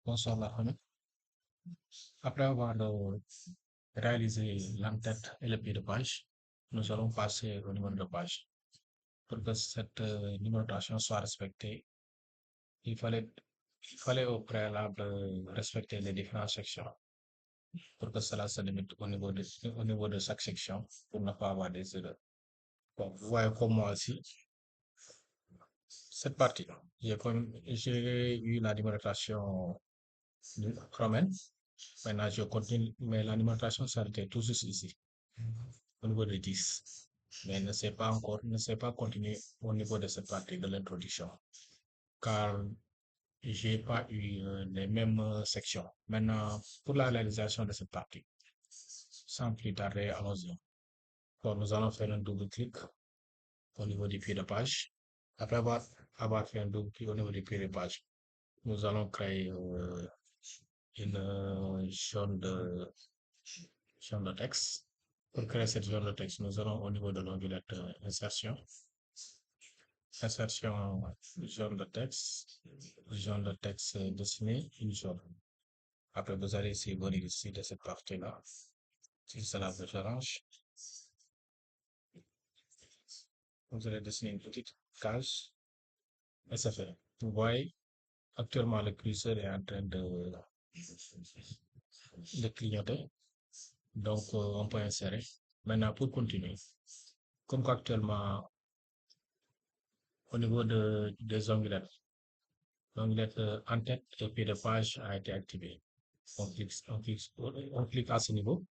Bonsoir la famille. Après avoir réalisé l'entête et le pied de page, nous allons passer au numéro de page. Pour que cette numérotation soit respectée, il fallait, il fallait au préalable respecter les différentes sections pour que cela se limite au niveau de chaque section pour ne pas avoir des erreurs. Bon, vous voyez comme moi aussi, cette partie, j'ai eu la numérotation romaine. Maintenant, je continue, mais la numérotation s'arrêtait tout juste ici, au niveau de 10. Mais ne s'est pas continué au niveau de cette partie de l'introduction, car j'ai pas eu les mêmes sections. Maintenant, pour la réalisation de cette partie, sans plus tarder, allons-y. Bon, nous allons faire un double clic au niveau du pied de page. Après avoir fait un double clic au niveau du pied de page, nous allons créer une zone de texte. Pour créer cette zone de texte, nous allons au niveau de l'onglet insertion. Insertion, zone de texte dessiné, une zone. Après, vous allez ici venir ici de cette partie-là. Si cela vous arrange, vous allez dessiner une petite case et c'est fait. Vous voyez, actuellement, le curseur est en train de clignoter. Donc, on peut insérer. Maintenant, pour continuer, comme qu'actuellement, au niveau des onglets, l'onglet en-tête et pied de page a été activé. On clique à ce niveau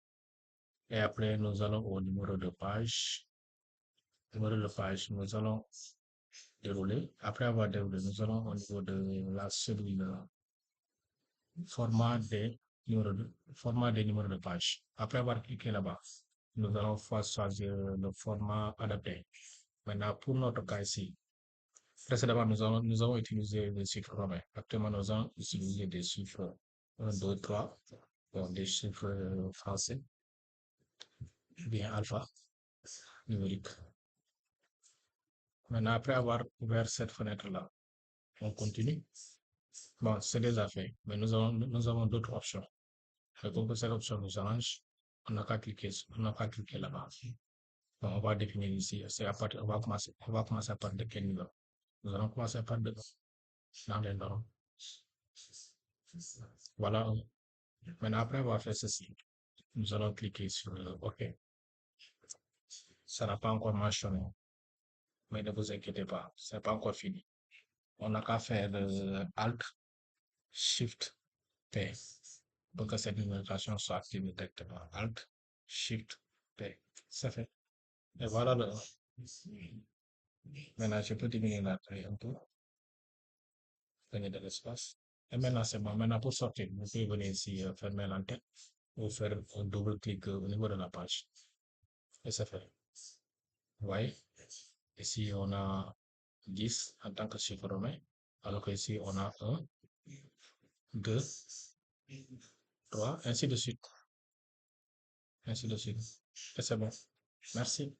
et après nous allons au numéro de page. Numéro de page, nous allons dérouler. Après avoir déroulé, nous allons au niveau de la cellule format des numéros de page. Après avoir cliqué là-bas, nous allons choisir le format adapté. Maintenant, pour notre cas ici, précédemment, nous avons utilisé des chiffres romains. Actuellement, nous allons utiliser des chiffres 1, 2, 3, donc des chiffres français, bien alpha, numérique. Maintenant, après avoir ouvert cette fenêtre-là, on continue. Bon, c'est déjà fait, mais nous avons d'autres options. Et comme que cette option nous arrange, on n'a qu'à cliquer là-bas. Bon, on va définir ici, on va commencer par de quel niveau. Nous allons commencer par dans les normes. Voilà. Maintenant, après avoir fait ceci, nous allons cliquer sur OK. Ça n'a pas encore mentionné, mais ne vous inquiétez pas, ce n'est pas encore fini. On n'a qu'à faire Alt, Shift, P pour que cette numérotation soit activée directement. Alt, Shift, P. C'est fait. Et voilà Maintenant, je peux diminuer la taille un peu, gagner de l'espace. Et maintenant, c'est bon. Maintenant, pour sortir, vous pouvez venir ici, fermer l'entête ou faire un double clic au niveau de la page. Et c'est fait. Vous voyez? Ici, on a 10 en tant que chiffre romain, alors qu'ici, on a 1, 2, 3, ainsi de suite. Ainsi de suite. Et c'est bon. Merci.